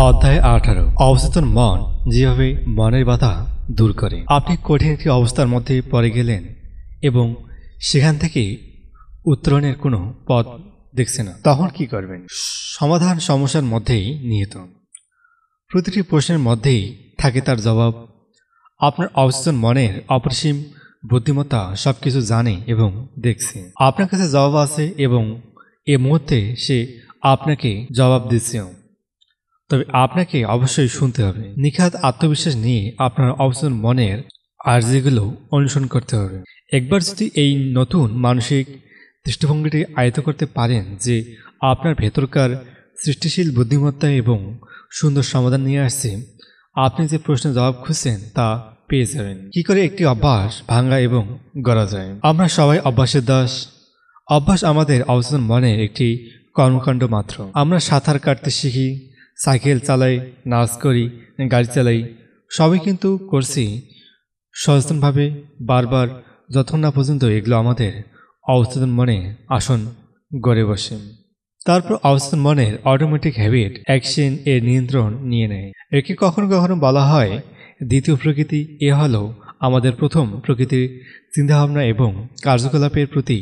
অধ্যায় 18 অবচেতন মন যেভাবে মনের বাধা দূর করে। আপনি কঠিন একটি অবস্থার মধ্যে পড়ে গেলেন এবং সেখান থেকে উত্তরণের কোনো পথ দেখছেন না, তখন কি করবেন? সমাধান সমস্যার মধ্যেই নিহিত। প্রতিটি প্রশ্নের মধ্যেই থাকে তার জবাব। আপনার অবচেতন মনের অপরিসীম বুদ্ধিমত্তা সবকিছু জানে এবং দেখছে। আপনার কাছে জবাব আছে এবং এ মুহূর্তে সে আপনাকে জবাব দিচ্ছে। তবে আপনাকে অবশ্যই শুনতে হবে। নিখাত আত্মবিশ্বাস নিয়ে আপনার অবচেতন মনের আর্জিগুলো অনুসরণ করতে হবে। একবার যদি এই নতুন মানসিক দৃষ্টিভঙ্গিটি আয়ত্ত করতে পারেন যে আপনার ভেতরকার সৃষ্টিশীল বুদ্ধিমত্তা এবং সুন্দর সমাধান নিয়ে আসছে, আপনি যে প্রশ্নের জবাব খুঁজছেন তা পেয়ে যাবেন। কি করে একটি অভ্যাস ভাঙা এবং গড়া যায়? আমরা সবাই অভ্যাসের দাস। অভ্যাস আমাদের অবচেতন মনের একটি কর্মকাণ্ড মাত্র। আমরা সাঁতার কাটতে শিখি, সাইকেল চালাই, নাচ করি, গাড়ি চালাই, সবই কিন্তু করছি সচেতনভাবে বারবার, যতক্ষণ না পর্যন্ত এগুলো আমাদের অবচেতন মনে আসন গড়ে বসে। তারপর অবচেতন মনের অটোমেটিক হ্যাবিট অ্যাকশন এর নিয়ন্ত্রণ নিয়ে নেয়। একে কখনো কখনো বলা হয় দ্বিতীয় প্রকৃতি। এ হলো আমাদের প্রথম প্রকৃতির চিন্তাভাবনা এবং কার্যকলাপের প্রতি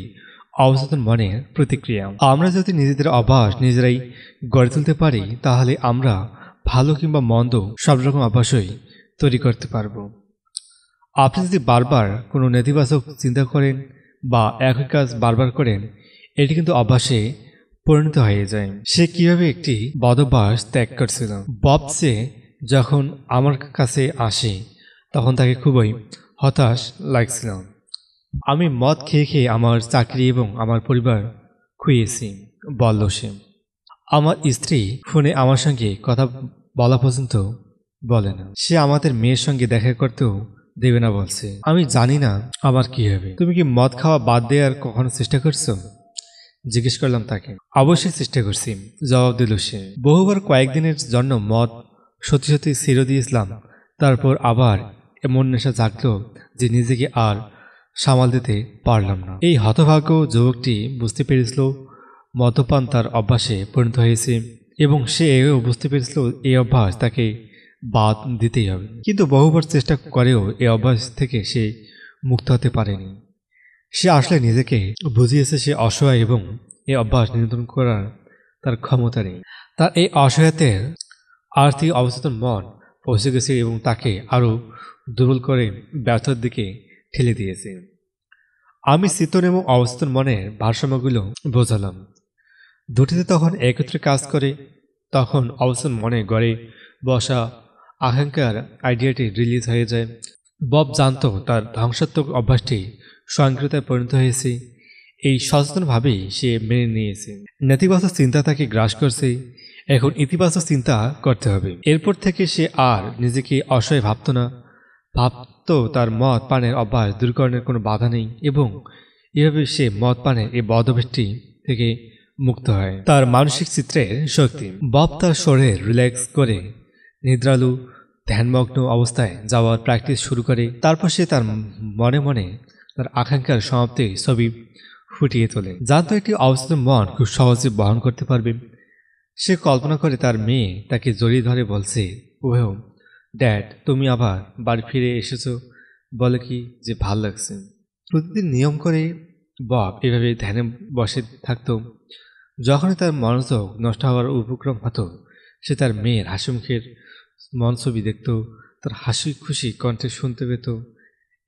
অবচেতন মনের প্রতিক্রিয়া। আমরা যদি নিজেদের অভ্যাস নিজেরাই গড়ে তুলতে পারি, তাহলে আমরা ভালো কিংবা মন্দ সব রকম অভ্যাসই তৈরি করতে পারব। আপনি যদি বারবার কোনো নেতিবাচক চিন্তা করেন বা একই কাজ বারবার করেন, এটি কিন্তু অভ্যাসে পরিণত হয়ে যায়। সে কিভাবে একটি বদভ্যাস ত্যাগ করছিল। ববসে যখন আমার কাছে আসে তখন তাকে খুবই হতাশ লাগছিল। আমি মদ খেয়ে খেয়ে আমার চাকরি এবং আমার পরিবার খুইয়েছি, বলল সে। আমার স্ত্রী ফোনে আমার সঙ্গে কথা বলা পর্যন্ত বলে না। সে আমাদের মেয়ের সঙ্গে দেখা করতেও দেবে না বলছে। আমি জানি না আমার কি হবে। তুমি কি মদ খাওয়া বাদ দেওয়ার কখনো চেষ্টা করছো? জিজ্ঞেস করলাম তাকে। অবশ্যই চেষ্টা করছি, জবাব দিল সে। বহুবার কয়েকদিনের জন্য মদ সত্যি সত্যি ছেড়ে দিয়েছিলাম। তারপর আবার এমন নেশা জাগলো যে নিজেকে আর সামাল দিতে পারলাম না। এই হতভাগ্য যুবকটি বুঝতে পেরেছিল মদ্যপান তার অভ্যাসে পরিণত হয়েছে এবং সে এও বুঝতে পেরেছিল এই অভ্যাস তাকে বাদ দিতেই হবে। কিন্তু বহুবার চেষ্টা করেও এই অভ্যাস থেকে সে মুক্ত হতে পারেনি। সে আসলে নিজেকে বুঝিয়েছে সে অসহায় এবং এই অভ্যাস নিয়ন্ত্রণ করার তার ক্ষমতা নেই। তার এই অসহায়তের আর্থিক অবচেতন মন পৌঁছে গেছে এবং তাকে আরও দুর্বল করে ব্যর্থতার দিকে ঠেলে দিয়েছে। আমি চেতন এবং অবচেতন মনের ভারসাম্যগুলো বোঝালাম। দুটিতে তখন একত্রে কাজ করে। তখন অবচেতন মনে গড়ে বসা আকাঙ্ক্ষার আইডিয়াটি রিলিজ হয়ে যায়। বব জানত তার ধ্বংসাত্মক অভ্যাসটি স্বয়ংক্রিয়তায় পরিণত হয়েছে। এই সচেতনভাবেই সে মেনে নিয়েছে। নেতিবাচক চিন্তা তাকে গ্রাস করছে, এখন ইতিবাচক চিন্তা করতে হবে। এরপর থেকে সে আর নিজেকে অসহায় ভাবত না, ভাবত তার মদ পানের অভ্যাস দূরীকরণের কোনো বাধা নেই এবং এভাবে সে মদ পানের এই বদভ্যাসটি থেকে মুক্ত হয়। তার মানসিক চিত্রের শক্তি। বব তার শরীর রিল্যাক্স করে নিদ্রালু ধ্যানমগ্ন অবস্থায় যাওয়ার প্র্যাকটিস শুরু করে। তারপর সে তার মনে মনে তার আকাঙ্ক্ষার সমাপ্তি ছবি ফুটিয়ে তোলে, জানতো একটি অবচেতন মন খুব সহজে বহন করতে পারবে। সে কল্পনা করে তার মেয়ে তাকে জড়িয়ে ধরে বলছে, ওহ ড্যাড, তুমি আবার বাড়ি ফিরে এসেছো, বলে কি যে ভাল লাগছে। প্রতিদিন নিয়ম করে বব এভাবে ধ্যানে বসে থাকত। যখনই তার মনোযোগ নষ্ট হওয়ার উপক্রম হতো, সে তার মেয়ের হাসিমুখের মন ছবি দেখত, তার হাসি খুশি কণ্ঠে শুনতে পেত।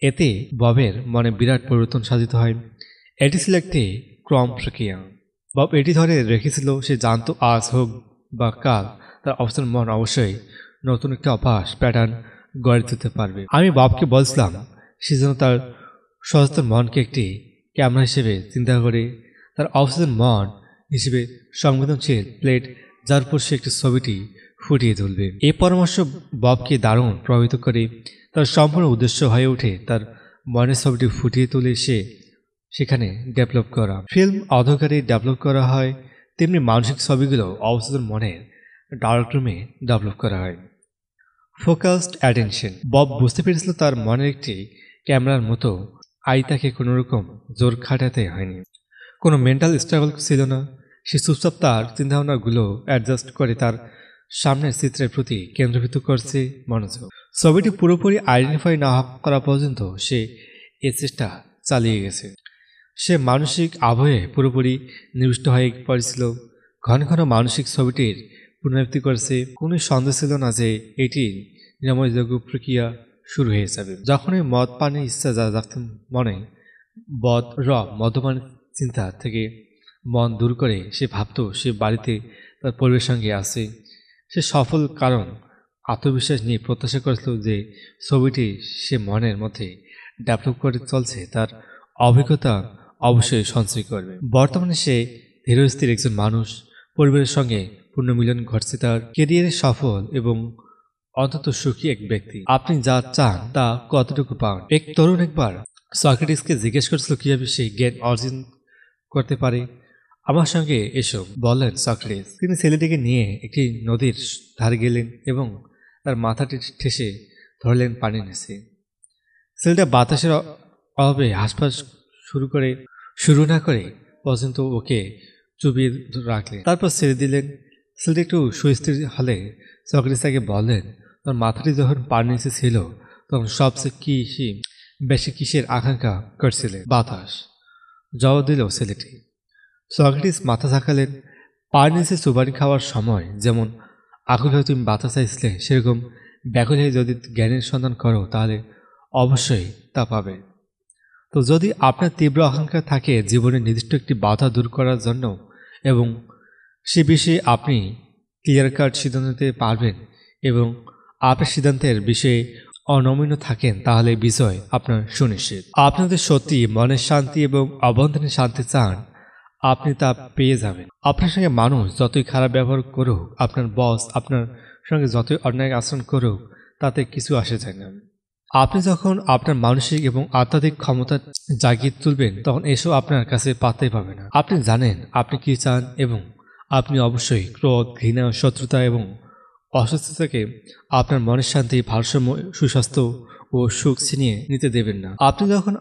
এতে ববের মনে বিরাট পরিবর্তন সাধিত হয়। এটি ছিল একটি ক্রম প্রক্রিয়া। বব এটি ধরে রেখেছিল। সে জানত আজ হোক বা কাল তার অবচেতন মন অবশ্যই নতুন একটা অভ্যাস প্যাটার্ন গড়ে তুলতে পারবে। আমি ববকে বলছিলাম সে যেন তার সচেতন মনকে একটি ক্যামেরা হিসেবে চিন্তা করে, তার অবচেতন মন হিসেবে সংবেদনশীল প্লেট যার উপর সে একটি ছবিটি ফুটিয়ে তুলবে। এই পরামর্শ ববকে দারুণ প্রভাবিত করে। তার সম্পূর্ণ উদ্দেশ্য হয়ে ওঠে তার মনের ছবিটি ফুটিয়ে তুলে সেখানে ডেভেলপ করা। ফিল্ম অন্ধকারে ডেভেলপ করা হয়, তেমনি মানসিক ছবিগুলো অবচেতন মনের ডার্ক রুমে ডেভেলপ করা হয়। Focused attention. বব বুঝতে পেরেছিল তার মনের একটি ক্যামেরার মতো আই তাকে কোনোরকম জোর খাটাতে হয়নি, কোনো মেন্টাল স্ট্রাগল ছিল না। সে চুপচাপ তার চিন্তাভাবনাগুলো অ্যাডজাস্ট করে তার সামনের চিত্রের প্রতি কেন্দ্রীভূত করছে মনোযোগ। ছবিটি পুরোপুরি আইডেন্টিফাই না করা পর্যন্ত সে এ চেষ্টা চালিয়ে গেছে। সে মানসিক আবহে পুরোপুরি নিবিষ্ট হয়ে পড়েছিল। ঘন ঘন মানসিক ছবিটির পুনরাবৃত্তি করেছে। কোনো সন্দেহ ছিল না যে এটি নিরাময়যোগ্য প্রক্রিয়া শুরু হয়ে যাবে। যখনই মদ পানের ইচ্ছা জাগত মনে মদ্যপান চিন্তা থেকে মন দূর করে সে ভাবত সে বাড়িতে তার পরিবারের সঙ্গে আছে। সে সফল, কারণ আত্মবিশ্বাস নিয়ে প্রত্যাশা করেছিল যে ছবিটি সে মনের মধ্যে ডেভেলপ করে চলছে তার অভিজ্ঞতা অবশ্যই সঞ্চয় করবে। বর্তমানে সে ধীরস্থির একজন মানুষ, পরিবারের সঙ্গে পুনর্মিলন ঘটছে তার, কেরিয়ারে সফল এবং অন্তত সুখী এক ব্যক্তি। আপনি যা চান তা কতটুকু পান? এক তরুণ একবার সক্রেটিসকে জিজ্ঞেস করেছিল কিভাবে সে জ্ঞান অর্জন করতে পারে। আমার সঙ্গে এসো, বললেন সক্রেটিস। তিনি ছেলেটিকে নিয়ে একটি নদীর ধারে গেলেন এবং তার মাথাটি ঠেসে ধরলেন পানির নিচে। ছেলেটা বাতাসের অভাবে হাঁসফাঁস শুরু না করে পর্যন্ত ওকে চুবিয়ে রাখলেন, তারপর ছেড়ে দিলেন। ছেলেটি একটু সুস্থির হলে সক্রেটিস তাকে বললেন, তার মাথাটি যখন পানির নিচে ছিল তখন সবচেয়ে বেশি কিসের আকাঙ্ক্ষা করছিলে? বাতাস, জবাব দিল ছেলেটি। সক্রেটিস মাথা ঝাঁকালেন। পানির নিচে চুবানি খাওয়ার সময় যেমন আকুল হয়ে তুমি বাতাস চাইছিলে, সেরকম ব্যাকুল হয়ে যদি জ্ঞানের সন্ধান করো তাহলে অবশ্যই তা পাবে। তো যদি আপনার তীব্র আকাঙ্ক্ষা থাকে জীবনের নির্দিষ্ট একটি বাধা দূর করার জন্য এবং সে বিষয়ে আপনি ক্লিয়ার কাট সিদ্ধান্ত নিতে পারবেন এবং আপনার সিদ্ধান্তের বিষয়ে অনমনীয় থাকেন, তাহলে বিজয় আপনার সুনিশ্চিত। আপনি যদি সত্যি মনের শান্তি এবং অভ্যন্তরীণ শান্তি চান, আপনি তা পেয়ে যাবেন। আপনার সঙ্গে মানুষ যতই খারাপ ব্যবহার করুক, আপনার বস আপনার সঙ্গে যতই অন্যায় আচরণ করুক, তাতে কিছু আসে যায় না। আপনি যখন আপনার মানসিক এবং আধ্যাত্মিক ক্ষমতা জাগিয়ে তুলবেন, তখন এসব আপনার কাছে পাত্তাই পাবে না। আপনি জানেন আপনি কি চান এবং আপনি অবশ্যই ক্রোধ, ঘৃণা, শত্রুতা এবং অসুস্থতাকে আপনার মনের শান্তি, ভারসাম্য, সুস্বাস্থ্য ও সুখ ছিনিয়ে নিতে দেবেন না। আপনি যখন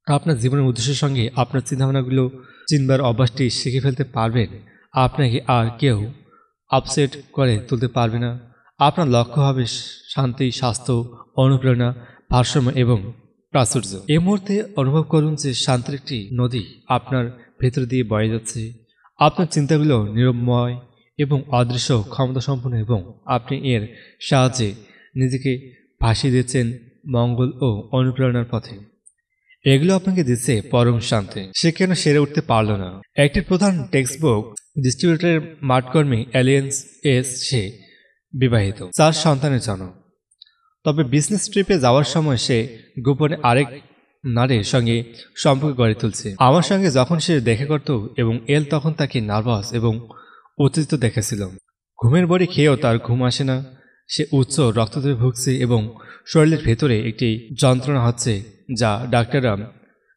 আপনার জীবনের উদ্দেশ্যের সঙ্গে আপনার চিন্তাভাবনাগুলো চিনবার অভ্যাসটি শিখে ফেলতে পারবেন, আপনাকে আর কেউ আপসেট করে তুলতে পারবে না। আপনার লক্ষ্য হবে শান্তি, স্বাস্থ্য, অনুপ্রেরণা, ভারসাম্য এবং প্রাচুর্য। এই মুহূর্তে অনুভব করুন যে শান্তির একটি নদী আপনার ভেতর দিয়ে বয়ে যাচ্ছে। আপনার চিন্তাগুলো নিরবময় এবং অদৃশ্য ক্ষমতা সম্পন্ন এবং আপনি এর সাহায্যে নিজেকে ভাসিয়ে দিচ্ছেন মঙ্গল ও অনুপ্রেরণার পথে। এগুলো আপনাকে দিচ্ছে পরম শান্তি। সে কেন সেরে উঠতে পারল না? একটি প্রধান টেক্সট বুক ডিস্ট্রিবিউটরের মাঠকর্মী অ্যালিয়েন্স সে বিবাহিত, 4 সন্তানের জনক। তবে বিজনেস ট্রিপে যাওয়ার সময় সে গোপনে আরেক নারীর সঙ্গে সম্পর্ক গড়ে তুলছে। আমার সঙ্গে যখন সে দেখা করত এবং এল তখন তাকে নার্ভাস এবং উত্তেজিত দেখেছিল। ঘুমের বড়ি খেয়েও তার ঘুম আসে না। সে উচ্চ রক্তচাপে ভুগছে এবং শরীরের ভেতরে একটি যন্ত্রণা হচ্ছে যা ডাক্তাররা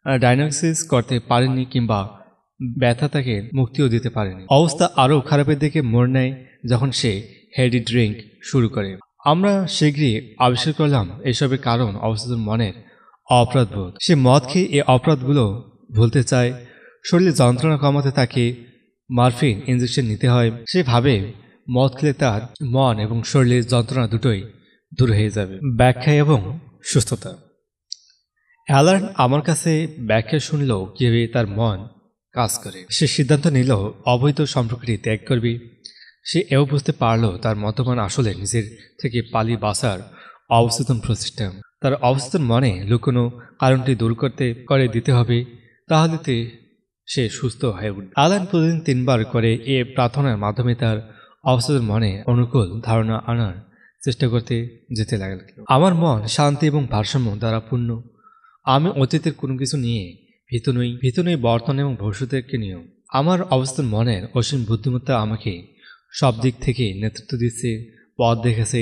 ডায়াগনোসিস করতে পারেননি কিংবা ব্যথা তাকে মুক্তিও দিতে পারেনি। অবস্থা আরও খারাপের দিকে মোড় নেয় যখন সে হেডি ড্রিঙ্ক শুরু করে। আমরা শীঘ্রই আবিষ্কার করলাম এসবের কারণ অবচেতন মনের অপরাধবোধ। সে মদ খেয়ে এই অপরাধগুলো ভুলতে চায়। শরীরে যন্ত্রণা কমাতে তাকে মরফিন ইঞ্জেকশন নিতে হয়। সে ভাবে মদ খেলে তার মন এবং শরীরের যন্ত্রণা দুটোই দূর হয়ে যাবে। ব্যাখ্যা এবং সুস্থতা। অ্যালান আমার কাছে ব্যাখ্যা শুনল কিভাবে তার মন কাজ করে। সে সিদ্ধান্ত নিল অবৈধ সম্পর্কটি ত্যাগ করবে। সে এও বুঝতে পারল তার মদ্যপান আসলে নিজের থেকে পালিয়ে বাঁচার অবচেতন প্রচেষ্টা। তার অবচেতন মনে লুকোনো কারণটি দূর করে দিতে হবে, তাহলে সে সুস্থ হয়ে উঠবে। অ্যালান প্রতিদিন 3 বার করে এ প্রার্থনার মাধ্যমে তার অবচেতন মনে অনুকূল ধারণা আনার চেষ্টা করতে যেতে লাগল। আমার মন শান্তি এবং ভারসাম্য দ্বারা পূর্ণ। আমি অতীতের কোনো কিছু নিয়ে ভীত নই বর্তমান এবং ভবিষ্যৎকে নিয়েও। আমার অবচেতন মনের অসীম বুদ্ধিমত্তা আমাকে সব দিক থেকে নেতৃত্ব দিচ্ছে, পথ দেখেছে,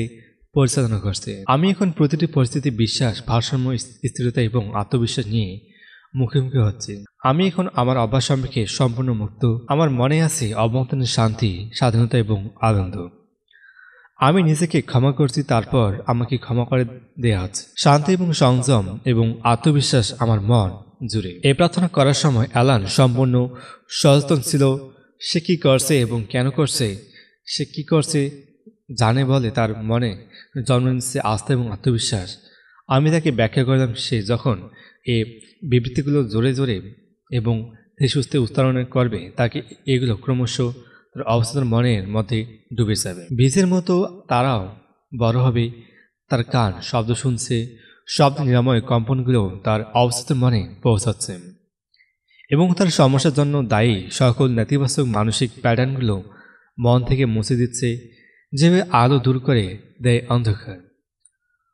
পরিচালনা করছে। আমি এখন প্রতিটি পরিস্থিতি বিশ্বাস, ভারসাম্য, স্থিরতা এবং আত্মবিশ্বাস নিয়ে মুখোমুখি হচ্ছে। আমি এখন আমার অভ্যাস সম্পর্কে সম্পূর্ণ মুক্ত। আমার মনে আছে অভ্যন্তরীণ শান্তি, স্বাধীনতা এবং আনন্দ। আমি নিজেকে ক্ষমা করছি, তারপর আমাকে ক্ষমা করে দেয়া হচ্ছে। শান্তি এবং সংযম এবং আত্মবিশ্বাস আমার মন জুড়ে। এই প্রার্থনা করার সময় অ্যালান সম্পূর্ণ সচেতন ছিল। সে কি করছে এবং কেন করছে, সে কি করছে জানে বলে তার মনে জন্ম নিচ্ছে আস্থা এবং আত্মবিশ্বাস। আমি তাকে ব্যাখ্যা করলাম সে যখন এই বিবৃতিগুলো জোরে জোরে এবং ধীরে সুস্থে উচ্চারণ করবে তাকে এগুলো ক্রমশ তার অবচেতন মনের মধ্যে ডুবে যাবে। বীজের মতো তারাও বড় হবে, তার কান শব্দ শুনছে, শব্দ নিরাময় কম্পনগুলো তার অবচেতন মনে পৌঁছাচ্ছে এবং তার সমস্যার জন্য দায়ী সকল নেতিবাচক মানসিক প্যাটার্নগুলো মন থেকে মুছে দিচ্ছে, যেভাবে আলো দূর করে দেয় অন্ধকার।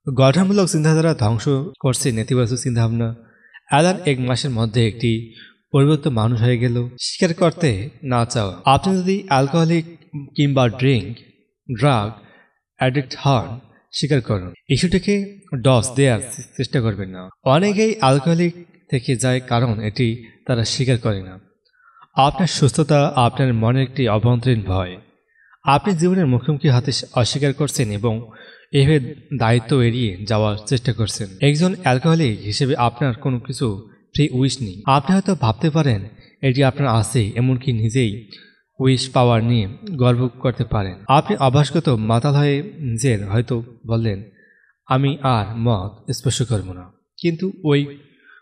গঠনমূলক চিন্তাধারা ধ্বংস করছে নেতিবাচক চিন্তাভাবনা। অ্যালান 1 মাসের মধ্যে একটি পরিবর্তিত মানুষ হয়ে গেল। স্বীকার করতে না চাওয়া। আপনি যদি অ্যালকোহলিক কিংবা ড্রাগ অ্যাডিক্ট হন, স্বীকার করুন। ইস্যুটিকে ডস দেওয়ার চেষ্টা করবেন না। অনেকেই অ্যালকোহলিক থেকে যায় কারণ এটি তারা স্বীকার করে না। আপনার সুস্থতা আপনার মনের একটি অভ্যন্তরীণ ভয়। আপনি জীবনের মুখোমুখি হাতে অস্বীকার করছেন এবং এভাবে দায়িত্ব এড়িয়ে যাওয়ার চেষ্টা করছেন। একজন অ্যালকোহলিক হিসেবে আপনার কোনো কিছু ফ্রি উইশ নেই। আপনি হয়তো ভাবতে পারেন এটি আপনার আছে, এমনকি নিজেই উইশ পাওয়ার নিয়ে গর্ব করতে পারেন। আপনি অভ্যাসগত মাতাল হয়ে নিজের হয়তো বললেন আমি আর মদ স্পর্শ করব না, কিন্তু ওই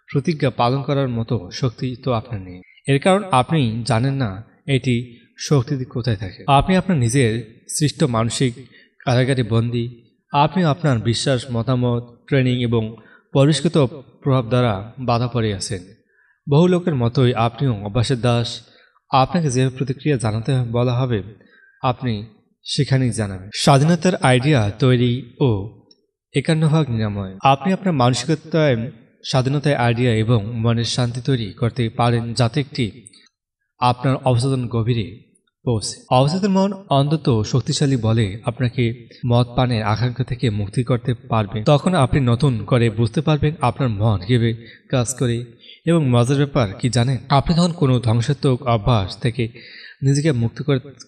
প্রতিজ্ঞা পালন করার মতো শক্তি তো আপনার নেই। এর কারণ আপনি জানেন না এটি শক্তি কোথায় থাকে। আপনি আপনার নিজের সৃষ্ট মানসিক কারাগারে বন্দী। আপনি আপনার বিশ্বাস, মতামত, ট্রেনিং এবং পরিষ্কৃত প্রভাব দ্বারা বাধা পড়ে আছেন। বহু লোকের মতোই আপনিও অভ্যাসের দাস। আপনাকে যে প্রতিক্রিয়া জানাতে বলা হবে আপনি সেখানেই জানাবেন। স্বাধীনতার আইডিয়া তৈরি ও 51 নিরাময়। আপনি আপনার মানসিকতায় স্বাধীনতার আইডিয়া এবং মনের শান্তি তৈরি করতে পারেন যাতে একটি আপনার অবচেতন গভীরে পৌঁছে। অবচেতন মন অন্তত শক্তিশালী বলে আপনাকে মদ পানের আকাঙ্ক্ষা থেকে মুক্তি করতে পারবে। তখন আপনি নতুন করে বুঝতে পারবেন আপনার মন কিভাবে কাজ করে। এবং মজার ব্যাপার কি জানেন, আপনি তখন কোনো ধ্বংসাত্মক অভ্যাস থেকে নিজেকে মুক্ত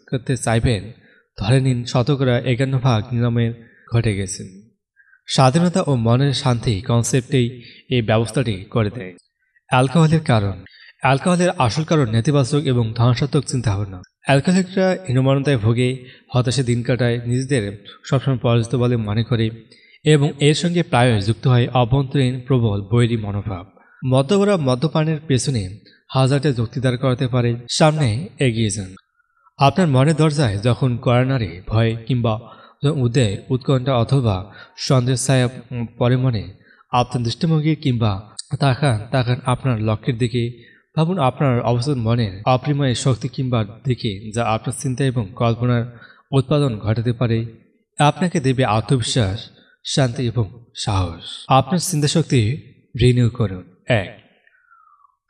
করতে চাইবেন। ধরে নিন 51% নিরাময় ঘটে গেছেন। স্বাধীনতা ও মনের শান্তি কনসেপ্টেই এই ব্যবস্থাটি করে দেয়। অ্যালকোহলের কারণ। অ্যালকোহলের আসল কারণ নেতিবাচক এবং ধ্বংসাত্মক চিন্তাভাবনা। অ্যালকোহলিকরা হীনমন্যতায় ভোগে, হতাশে দিন কাটায়, নিজেদের সবসময় পরাজিত বলে মনে করে এবং এর সঙ্গে প্রায়ই যুক্ত হয় অভ্যন্তরীণ প্রবল বৈরী মনোভাব। মদ্যপরা মদ্যপানের পেছনে হাজারটা যুক্তি দাঁড় করাতে পারে। সামনে এগিয়ে যান। আপনার মনের দরজায় যখন কড়ানাড়ি, ভয় কিংবা উদয়, উৎকণ্ঠা অথবা সন্দেহের ছায়া পরে মনে, আপনার দৃষ্টিভঙ্গি কিংবা তাকান আপনার লক্ষ্যের দিকে। ভাবুন আপনার অবচেতন মনের অপরিমেয় শক্তি কিংবা দিকে যা আপনার চিন্তা এবং কল্পনার উৎপাদন ঘটাতে পারে। আপনাকে দেবে আত্মবিশ্বাস, শান্তি এবং সাহস। আপনার চিন্তাশক্তি রিনিউ করুন। 1.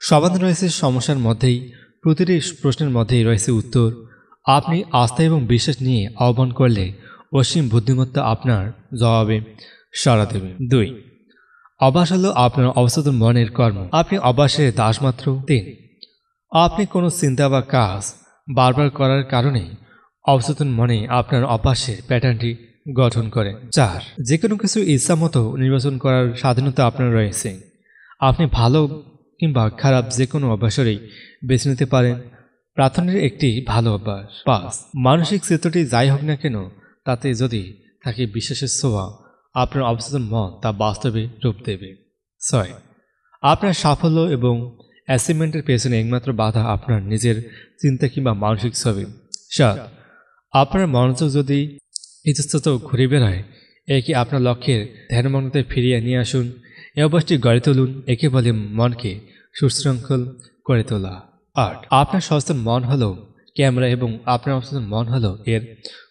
সমাধান রয়েছে সমস্যার মধ্যেই। প্রতিটি প্রশ্নের মধ্যেই রয়েছে উত্তর। আপনি আস্থা এবং বিশ্বাস নিয়ে আহ্বান করলে অসীম বুদ্ধিমত্তা আপনার জবাবে সাড়া দেবে। 2. অভ্যাস হলো আপনার অবচেতন মনের কর্ম। আপনি অভ্যাসের দাস মাত্র। 3. আপনি কোনো চিন্তা বা কাজ বারবার করার কারণে অবচেতন মনে আপনার অভ্যাসের প্যাটার্নটি গঠন করে। 4. যে কোনো কিছু ইচ্ছা মতো নির্বাচন করার স্বাধীনতা আপনার রয়েছে। আপনি ভালো কিংবা খারাপ যে কোনো অভ্যাসেরই বেছে নিতে পারেন। প্রার্থনার একটি ভালো অভ্যাস। 5. মানসিক চিত্রটি যাই হোক না কেন তাতে যদি থাকে বিশ্বাসের ছোঁয়া, আপনার অবচেতন মন তা বাস্তবে রূপ দেবে। 6. আপনার সাফল্য এবং অ্যাচিভমেন্টের পেছনে একমাত্র বাধা আপনার নিজের চিন্তা কিংবা মানসিক ছবি। 7. আপনার মনোযোগ যদি ইতস্তত ঘুরে বেড়ায়, একে আপনার লক্ষ্যের ধ্যানমগ্নতায় ফিরিয়ে নিয়ে আসুন। এ অভ্যাসটি গড়ে তুলুন। একে বলে মনকে সুশৃঙ্খল করে তোলা। 8. আপনার সচেতন মন হলো ক্যামেরা এবং আপনার অবচেতন মন হলো এর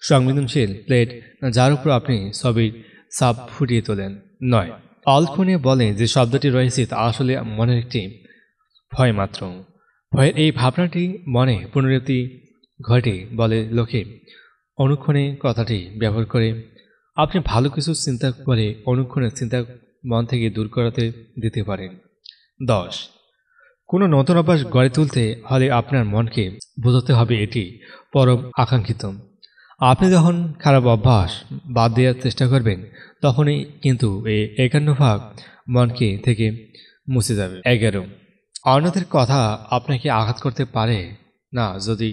সংবেদনশীল প্লেট যার উপর আপনি ছবির ছাপ ফুটিয়ে তোলেন। 9. অলক্ষণে বলে যে শব্দটি রয়েছে তা আসলে মনের একটি ভয় মাত্র। ভয়ের এই ভাবনাটি মনে পুনরাবৃত্তি ঘটে বলে লোকে অনুক্ষণে কথাটি ব্যবহার করে। আপনি ভালো কিছু চিন্তা করে অনুক্ষণে চিন্তা মন থেকে দূর করাতে দিতে পারেন। 10. কোনো নতুন অভ্যাস গড়ে তুলতে হলে আপনার মনকে বোঝাতে হবে এটি পরম আকাঙ্ক্ষিত। আপনি যখন খারাপ অভ্যাস বাদ দেওয়ার চেষ্টা করবেন তখনই কিন্তু এই 51% মনকে থেকে মুছে যাবে। 11. অন্যদের কথা আপনাকে আঘাত করতে পারে না যদি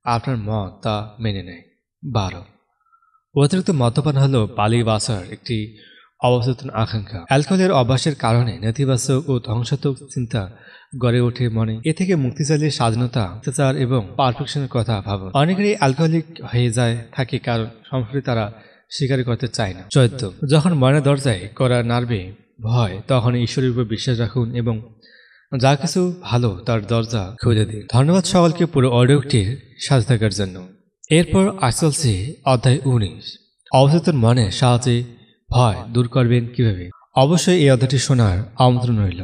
আপনার মন তা মেনে নেয়। 12. অতিরিক্ত মদ্যপান হলো পালিয়ে বাঁচার একটি অবচেতন আকাঙ্ক্ষা। অ্যালকোহলের অভ্যাসের কারণে নেতিবাচক ও ধ্বংসাত্মক চিন্তা গড়ে ওঠে মনে। এ থেকে মুক্তি চাইলে স্বাধীনতা, অত্যাচার এবং পারফেকশনের কথা ভাবুন। অনেকেরই অ্যালকোহলিক হয়ে যায় থাকে কারণ সংসারে তারা স্বীকার করতে চায় না। 14 যখন মনের দরজায় করা নাড়বে ভয়, তখন ঈশ্বরের উপর বিশ্বাস রাখুন এবং যা কিছু ভালো তার দরজা খুলে দিন। ধন্যবাদ সকলকে পুরো অডিওটির সাথে থাকার জন্য। এরপর চলছে অধ্যায় 19, অবচেতন মনের সাহায্যে ভয় দূর করবেন কিভাবে। অবশ্যই এই অধ্যায়টি শোনার আমন্ত্রণ রইল।